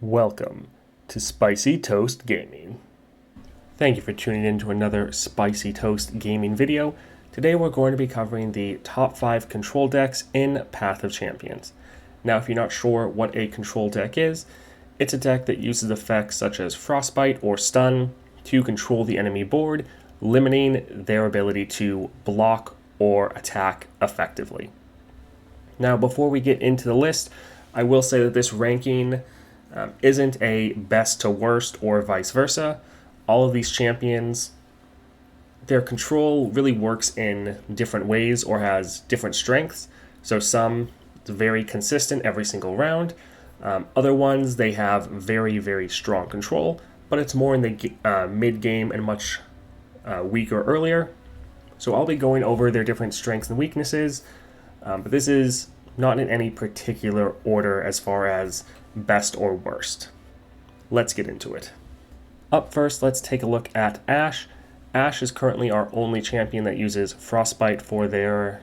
Welcome to Spicy Toast Gaming. Thank you for tuning in to another Spicy Toast Gaming video. Today we're going to be covering the top 5 control decks in Path of Champions. Now, if you're not sure what a control deck is, it's a deck that uses effects such as Frostbite or Stun to control the enemy board, limiting their ability to block or attack effectively. Now, before we get into the list, I will say that this ranking isn't a best to worst or vice versa. All of these champions, their control really works in different ways or has different strengths. So some, it's very consistent every single round. Other ones, they have very, very strong control, but it's more in the mid-game and much weaker earlier. So I'll be going over their different strengths and weaknesses, but this is not in any particular order as far as best or worst. Let's get into it. Up first, let's take a look at Ashe. Ashe is currently our only champion that uses Frostbite for their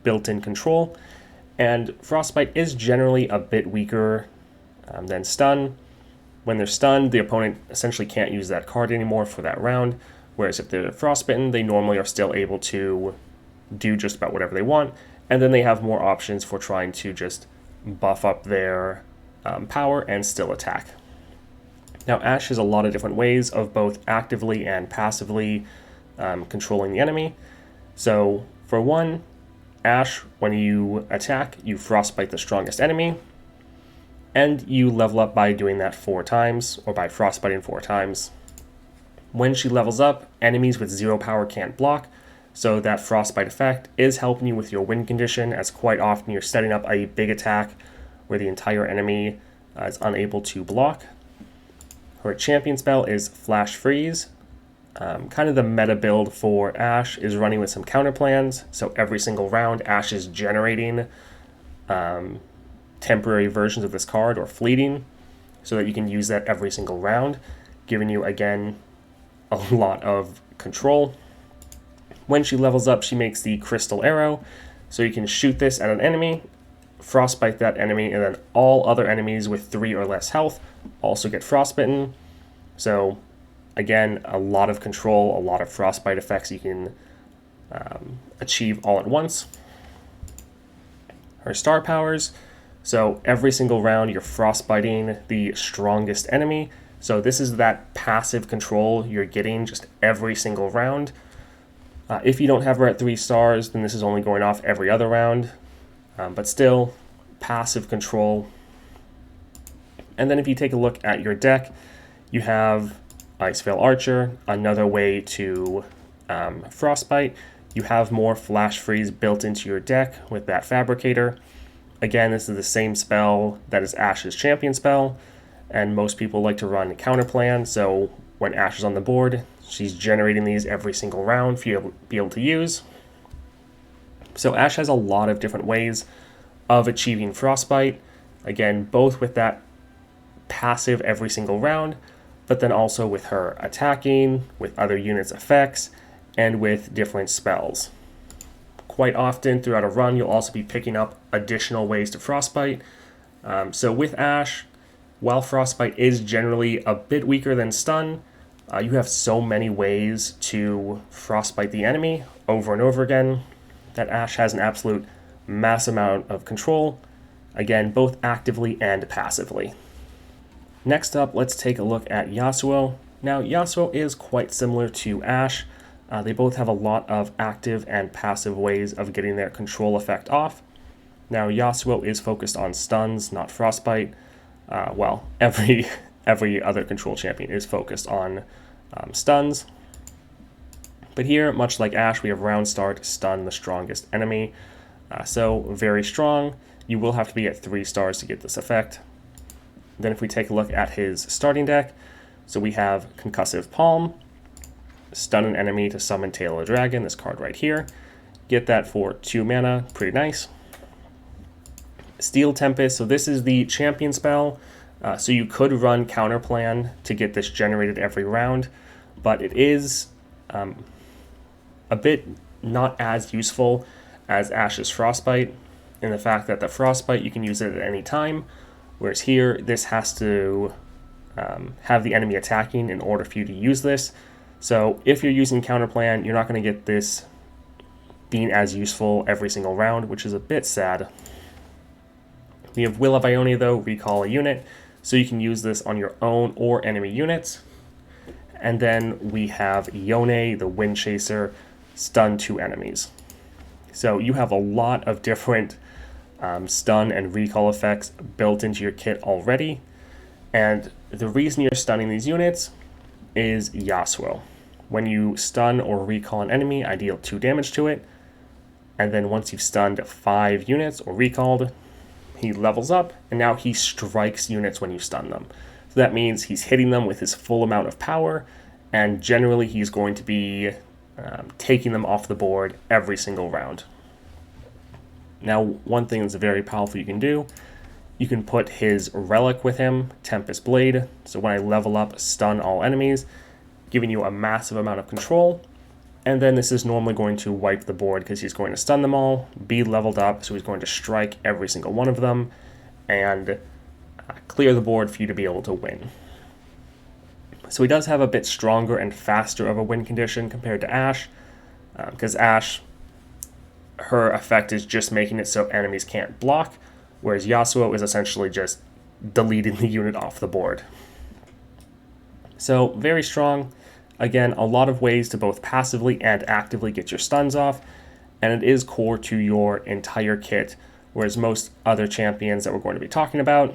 built-in control, and Frostbite is generally a bit weaker than Stun. When they're stunned, the opponent essentially can't use that card anymore for that round, whereas if they're frostbitten, they normally are still able to do just about whatever they want, and then they have more options for trying to just buff up their power and still attack. Now, Ashe has a lot of different ways of both actively and passively controlling the enemy. So, for one, Ashe, when you attack, you frostbite the strongest enemy, and you level up by doing that 4 times, or by frostbiting 4 times. When she levels up, enemies with 0 power can't block, so that frostbite effect is helping you with your win condition, as quite often you're setting up a big attack where the entire enemy is unable to block. Her champion spell is Flash Freeze. Kind of the meta build for Ashe is running with some counter plans, so every single round Ashe is generating temporary versions of this card, or fleeting, so that you can use that every single round, giving you, again, a lot of control. When she levels up, she makes the Crystal Arrow, so you can shoot this at an enemy, frostbite that enemy, and then all other enemies with 3 or less health also get frostbitten. So, again, a lot of control, a lot of frostbite effects you can achieve all at once. Her star powers, so every single round you're frostbiting the strongest enemy. So this is that passive control you're getting just every single round. If you don't have her at 3 stars, then this is only going off every other round. But still, passive control. And then if you take a look at your deck, you have Iceveil Archer, another way to frostbite. You have more Flash Freeze built into your deck with that Fabricator. Again, this is the same spell that is Ashe's champion spell, and most people like to run counter plan, so when Ashe is on the board, she's generating these every single round for you to be able to use. So Ashe has a lot of different ways of achieving frostbite, again, both with that passive every single round, but then also with her attacking, with other units' effects, and with different spells. Quite often throughout a run, you'll also be picking up additional ways to frostbite. So with Ashe, while frostbite is generally a bit weaker than stun, you have so many ways to frostbite the enemy over and over again that Ashe has an absolute mass amount of control, again, both actively and passively. Next up, let's take a look at Yasuo. Now, Yasuo is quite similar to Ashe. They both have a lot of active and passive ways of getting their control effect off. Now, Yasuo is focused on stuns, not frostbite. Every other control champion is focused on stuns. But here, much like Ashe, we have round start, stun the strongest enemy. So very strong. You will have to be at 3 stars to get this effect. Then if we take a look at his starting deck, so we have Concussive Palm, stun an enemy to summon Tail of the Dragon, this card right here. Get that for 2 mana, pretty nice. Steel Tempest, so this is the champion spell. So you could run counter plan to get this generated every round, but it is a bit not as useful as Ashe's Frostbite, in the fact that the Frostbite, you can use it at any time, Whereas here, this has to have the enemy attacking in order for you to use this. So if you're using counterplan, you're not going to get this being as useful every single round, which is a bit sad. We have Will of Ionia though, recall a unit, so you can use this on your own or enemy units. And then we have Yone, the Wind Chaser, stun 2 enemies. So you have a lot of different stun and recall effects built into your kit already. And the reason you're stunning these units is Yasuo. When you stun or recall an enemy, I deal 2 damage to it. And then once you've stunned 5 units or recalled, he levels up, and now he strikes units when you stun them. So that means he's hitting them with his full amount of power, and generally he's going to be taking them off the board every single round. Now, one thing that's very powerful you can do, you can put his relic with him, Tempest Blade. So when I level up, stun all enemies, giving you a massive amount of control. And then this is normally going to wipe the board because he's going to stun them all, be leveled up, so he's going to strike every single one of them, and clear the board for you to be able to win. So he does have a bit stronger and faster of a win condition compared to Ashe, because Ashe, her effect is just making it so enemies can't block, whereas Yasuo is essentially just deleting the unit off the board. So very strong. Again, a lot of ways to both passively and actively get your stuns off, and it is core to your entire kit, whereas most other champions that we're going to be talking about,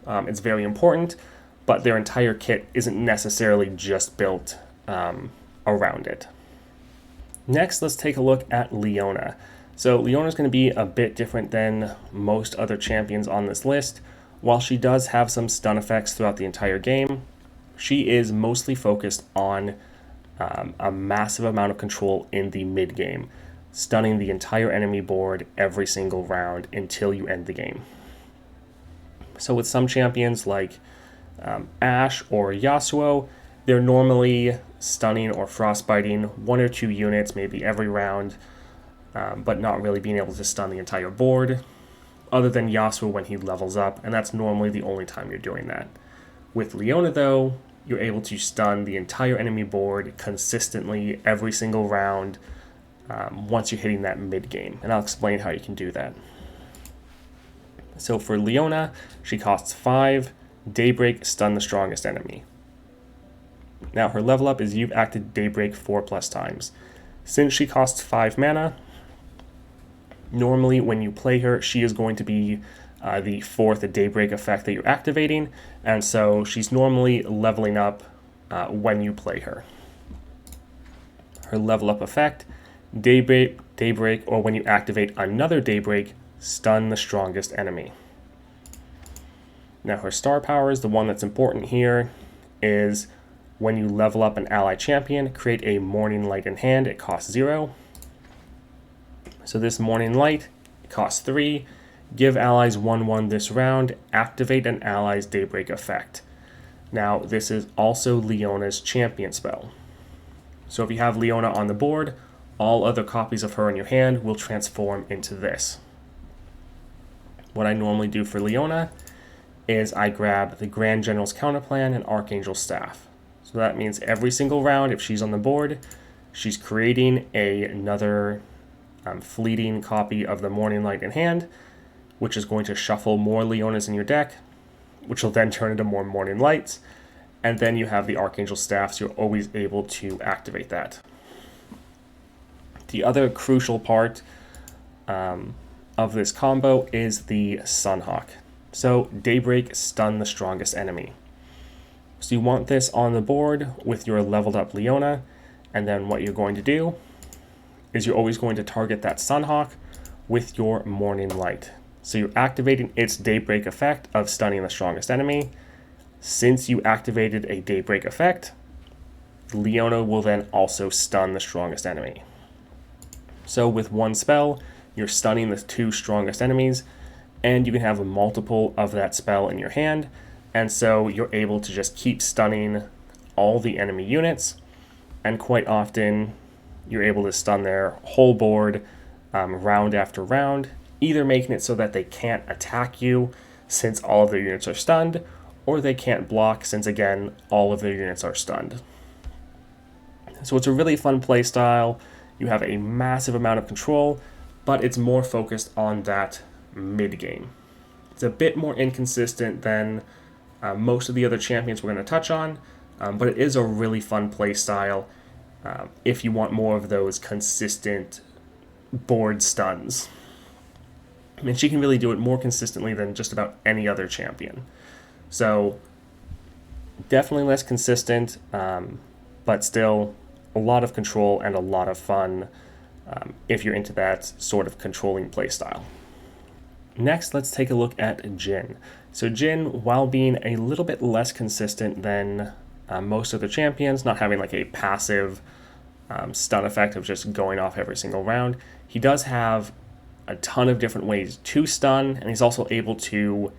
it's very important, but their entire kit isn't necessarily just built around it. Next, let's take a look at Leona. So Leona is going to be a bit different than most other champions on this list. While she does have some stun effects throughout the entire game, she is mostly focused on a massive amount of control in the mid game, stunning the entire enemy board every single round until you end the game. So with some champions like Ashe or Yasuo, they're normally stunning or frostbiting 1 or 2 units maybe every round, but not really being able to stun the entire board, other than Yasuo when he levels up, and that's normally the only time you're doing that. With Leona though, you're able to stun the entire enemy board consistently every single round once you're hitting that mid game, and I'll explain how you can do that. So for Leona, she costs 5, Daybreak, stun the strongest enemy. Now her level up is you've acted Daybreak 4+ times. Since she costs 5 mana, normally when you play her, she is going to be the 4th Daybreak effect that you're activating, and so she's normally leveling up when you play her. Her level up effect, Daybreak, or when you activate another Daybreak, stun the strongest enemy. Now her star power is the one that's important here, is when you level up an ally champion, create a Morning Light in hand, it costs 0. So this Morning Light, it costs 3, give allies 1/1 this round, activate an ally's Daybreak effect. Now this is also Leona's champion spell. So if you have Leona on the board, all other copies of her in your hand will transform into this. What I normally do for Leona is I grab the Grand General's Counterplan and Archangel's Staff. So that means every single round, if she's on the board, she's creating another fleeting copy of the Morning Light in hand, which is going to shuffle more Leonas in your deck, which will then turn into more Morning Lights, and then you have the Archangel Staff, so you're always able to activate that. The other crucial part of this combo is the Sunhawk. So Daybreak, stun the strongest enemy. So you want this on the board with your leveled up Leona, and then what you're going to do is you're always going to target that Sunhawk with your Morning Light. So you're activating its Daybreak effect of stunning the strongest enemy. Since you activated a Daybreak effect, Leona will then also stun the strongest enemy. So with one spell, you're stunning the 2 strongest enemies, and you can have multiple of that spell in your hand, and so you're able to just keep stunning all the enemy units, and quite often you're able to stun their whole board round after round, either making it so that they can't attack you, since all of their units are stunned, or they can't block since, again, all of their units are stunned. So it's a really fun play style. You have a massive amount of control, but it's more focused on that mid game. It's a bit more inconsistent than most of the other champions we're going to touch on, but it is a really fun play style if you want more of those consistent board stuns. And she can really do it more consistently than just about any other champion. So definitely less consistent, but still a lot of control and a lot of fun if you're into that sort of controlling playstyle. Next, let's take a look at Jhin. So Jhin, while being a little bit less consistent than most other champions, not having like a passive stun effect of just going off every single round, he does have a ton of different ways to stun, and he's also able to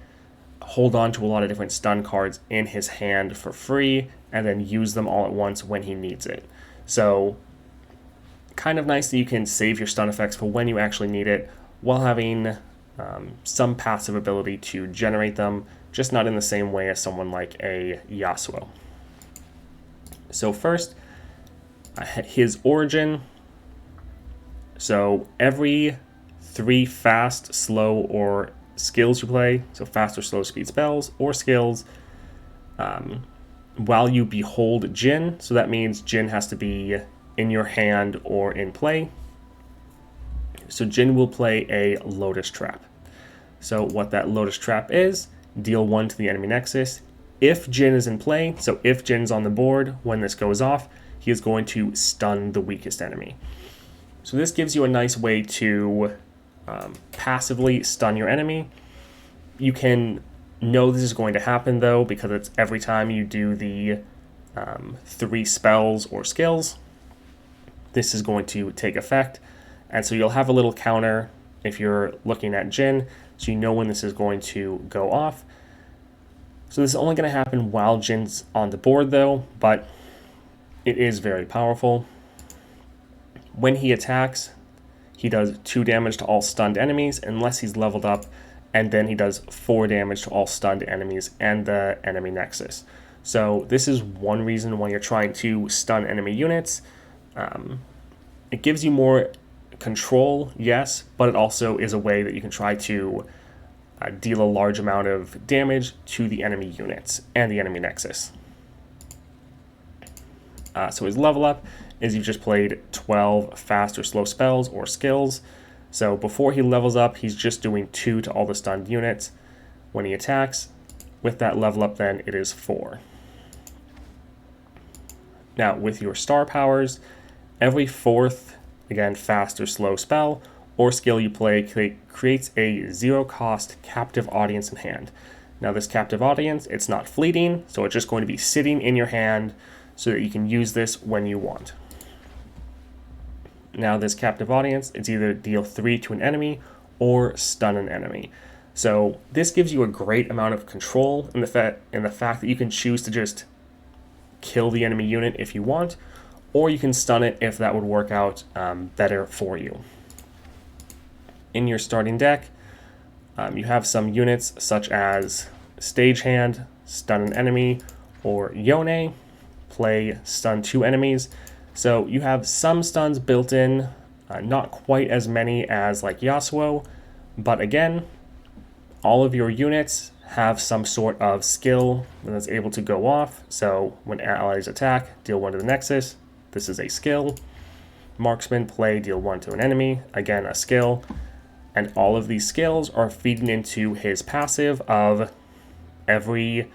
hold on to a lot of different stun cards in his hand for free and then use them all at once when he needs it. So kind of nice that you can save your stun effects for when you actually need it while having some passive ability to generate them, just not in the same way as someone like a Yasuo. So first, his origin. So every 3 fast, slow, or skills you play, so fast or slow speed spells or skills, while you behold Jhin, so that means Jhin has to be in your hand or in play. So Jhin will play a Lotus Trap. So what that Lotus Trap is, deal 1 to the enemy nexus. If Jhin is in play, so if Jin's on the board when this goes off, he is going to stun the weakest enemy. So this gives you a nice way to passively stun your enemy. You can know this is going to happen though, because it's every time you do the 3 spells or skills, this is going to take effect. And so you'll have a little counter if you're looking at Jhin, so you know when this is going to go off. So this is only going to happen while Jin's on the board though, but it is very powerful. When he attacks, he does 2 damage to all stunned enemies unless he's leveled up, and then he does 4 damage to all stunned enemies and the enemy nexus. So this is one reason why you're trying to stun enemy units. It gives you more control, yes, but it also is a way that you can try to deal a large amount of damage to the enemy units and the enemy nexus. So his level up is you've just played 12 fast or slow spells or skills. So before he levels up, he's just doing 2 to all the stunned units. When he attacks, with that level up then, it is 4. Now with your star powers, every 4th, again, fast or slow spell or skill you play creates a 0-cost captive audience in hand. Now this captive audience, it's not fleeting, so it's just going to be sitting in your hand so that you can use this when you want. Now this captive audience, it's either deal 3 to an enemy or stun an enemy. So this gives you a great amount of control in the fact that you can choose to just kill the enemy unit if you want, or you can stun it if that would work out better for you. In your starting deck, you have some units such as Stagehand, Stun an Enemy, or Yone, play Stun 2 enemies. So you have some stuns built in, not quite as many as like Yasuo, but again, all of your units have some sort of skill that's able to go off. So when allies attack, deal 1 to the nexus. This is a skill. Marksman, play, deal 1 to an enemy. Again, a skill. And all of these skills are feeding into his passive of every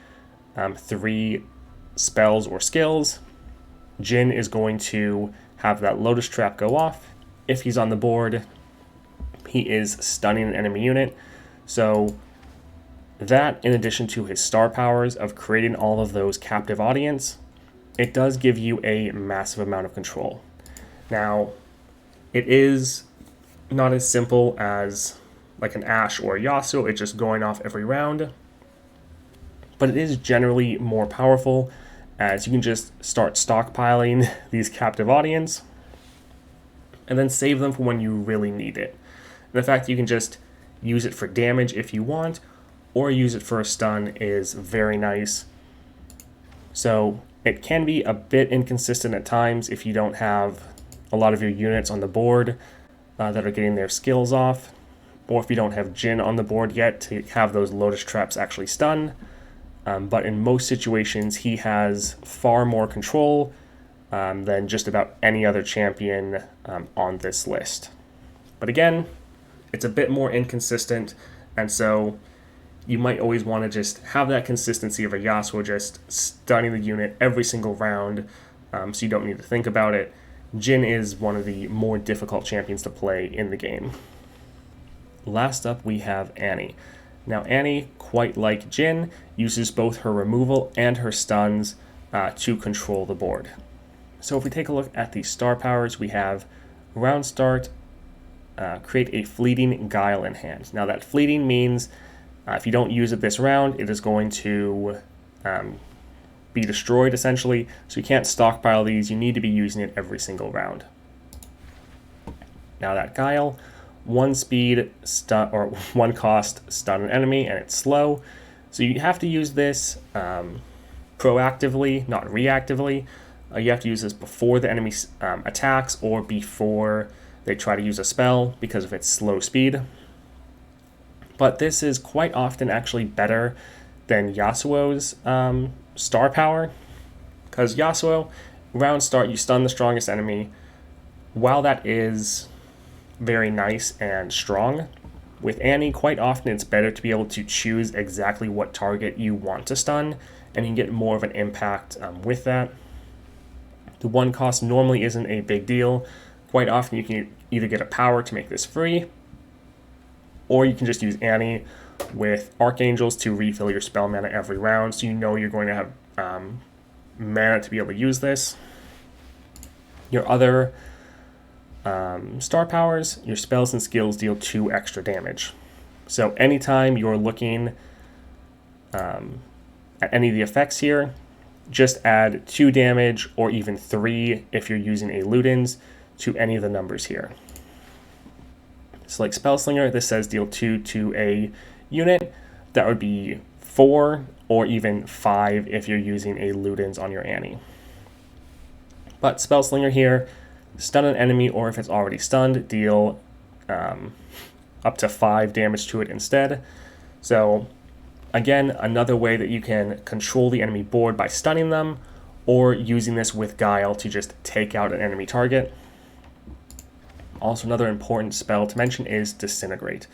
3 spells or skills. Jhin is going to have that Lotus Trap go off. If he's on the board, he is stunning an enemy unit. So that, in addition to his star powers of creating all of those captive audience, it does give you a massive amount of control. Now, it is not as simple as like an Ashe or a Yasuo, it's just going off every round, but it is generally more powerful, as you can just start stockpiling these captive audience and then save them for when you really need it. And the fact that you can just use it for damage if you want, or use it for a stun is very nice. So it can be a bit inconsistent at times if you don't have a lot of your units on the board that are getting their skills off, or if you don't have Jhin on the board yet to have those Lotus Traps actually stun. But in most situations, he has far more control than just about any other champion on this list. But again, it's a bit more inconsistent, and so you might always want to just have that consistency of a Yasuo just stunning the unit every single round, so you don't need to think about it. Jhin is one of the more difficult champions to play in the game. Last up, we have Annie. Now, Annie, quite like Jhin, uses both her removal and her stuns to control the board. So if we take a look at the star powers, we have round start, create a fleeting guile in hand. Now, that fleeting means if you don't use it this round, it is going to be destroyed, essentially. So you can't stockpile these. You need to be using it every single round. Now, that guile, 1 speed stun, or 1 cost stun an enemy, and it's slow. So you have to use this proactively, not reactively. You have to use this before the enemy attacks or before they try to use a spell because of its slow speed. But this is quite often actually better than Yasuo's star power, because Yasuo, round start, you stun the strongest enemy. While that is very nice and strong, with Annie, quite often it's better to be able to choose exactly what target you want to stun, and you can get more of an impact with that. The 1 cost normally isn't a big deal. Quite often you can either get a power to make this free, or you can just use Annie with Archangels to refill your spell mana every round, so you know you're going to have mana to be able to use this. Your other star powers, your spells and skills deal 2 extra damage. So anytime you're looking at any of the effects here, just add 2 damage or even 3 if you're using a Ludens to any of the numbers here. So like Spellslinger, this says deal 2 to a unit. That would be 4 or even 5 if you're using a Ludens on your Annie. But Spellslinger here, stun an enemy, or if it's already stunned, deal up to 5 damage to it instead. So again, another way that you can control the enemy board by stunning them, or using this with Guile to just take out an enemy target. Also, another important spell to mention is Disintegrate.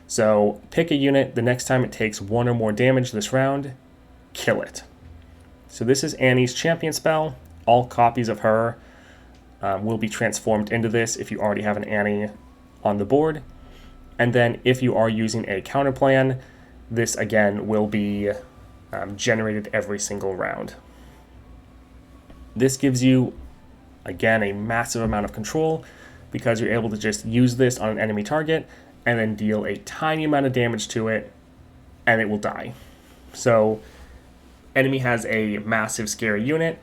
So pick a unit, the next time it takes 1 or more damage this round, kill it. So this is Annie's champion spell. All copies of her will be transformed into this if you already have an Annie on the board. And then if you are using a counter plan, this again will be generated every single round. This gives you, again, a massive amount of control, because you're able to just use this on an enemy target and then deal a tiny amount of damage to it, and it will die. So enemy has a massive scary unit,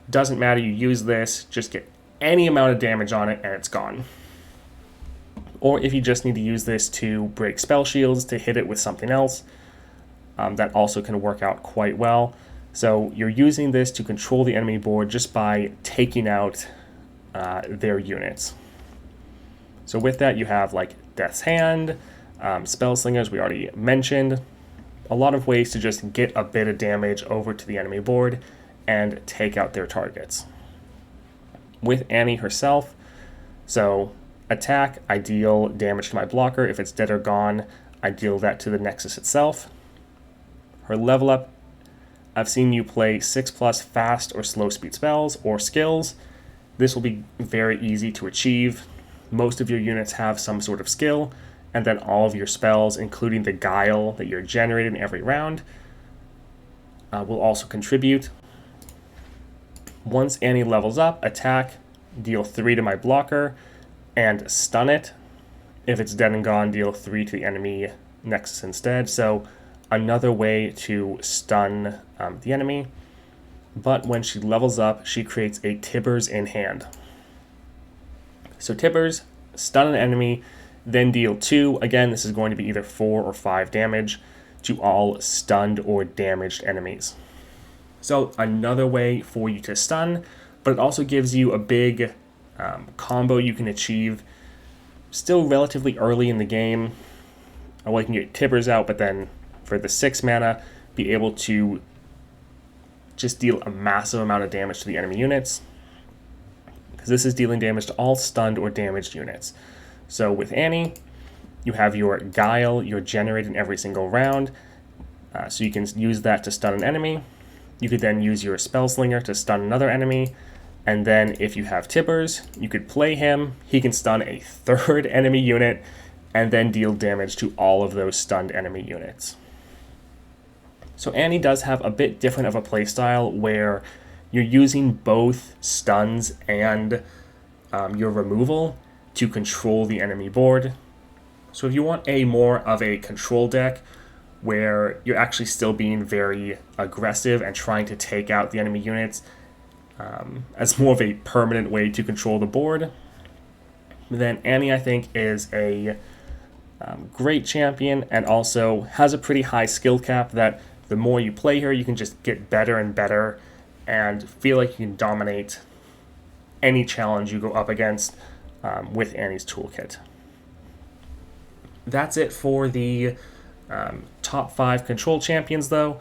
doesn't matter, you use this, just get any amount of damage on it and it's gone. Or if you just need to use this to break spell shields to hit it with something else, that also can work out quite well. So you're using this to control the enemy board just by taking out their units. So with that, you have like Death's Hand, Spellslingers we already mentioned, a lot of ways to just get a bit of damage over to the enemy board and take out their targets. With Annie herself, so attack, I deal damage to my blocker. If it's dead or gone, I deal that to the Nexus itself. Her level up, I've seen you play 6+ fast or slow speed spells or skills. This will be very easy to achieve. Most of your units have some sort of skill, and then all of your spells, including the Guile that you're generating every round, will also contribute. Once Annie levels up, attack, deal 3 to my blocker, and stun it. If it's dead and gone, deal 3 to the enemy Nexus instead. So another way to stun the enemy. But when she levels up, she creates a Tibbers in hand. So Tibbers, stun an enemy, then deal 2. Again, this is going to be either 4 or 5 damage to all stunned or damaged enemies. So another way for you to stun, but it also gives you a big combo you can achieve still relatively early in the game. Well, you can get Tibbers out, but then for the 6 mana, be able to just deal a massive amount of damage to the enemy units, because this is dealing damage to all stunned or damaged units. So with Annie, you have your Guile, you're generating every single round, so you can use that to stun an enemy. You could then use your Spellslinger to stun another enemy, and then if you have Tibbers, you could play him. He can stun a 3rd enemy unit, and then deal damage to all of those stunned enemy units. So Annie does have a bit different of a playstyle where you're using both stuns and your removal to control the enemy board. So if you want a more of a control deck where you're actually still being very aggressive and trying to take out the enemy units as more of a permanent way to control the board, then Annie, I think, is a great champion, and also has a pretty high skill cap that the more you play her, you can just get better and better and feel like you can dominate any challenge you go up against with Annie's toolkit. That's it for the top 5 control champions, though.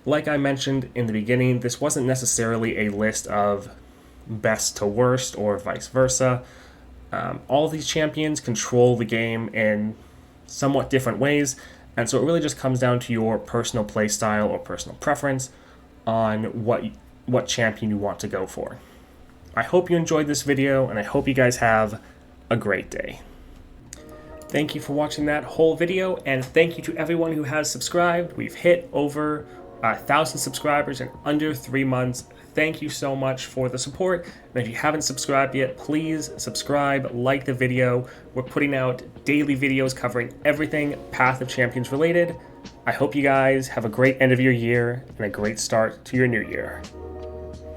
Like I mentioned in the beginning, this wasn't necessarily a list of best to worst or vice versa. All of these champions control the game in somewhat different ways, and so it really just comes down to your personal playstyle or personal preference on what champion you want to go for. I hope you enjoyed this video, and I hope you guys have a great day. Thank you for watching that whole video, and thank you to everyone who has subscribed. We've hit over 1,000 subscribers in under 3 months. Thank you so much for the support, and if you haven't subscribed yet, please subscribe, like the video. We're putting out daily videos covering everything Path of Champions related. I hope you guys have a great end of your year and a great start to your new year.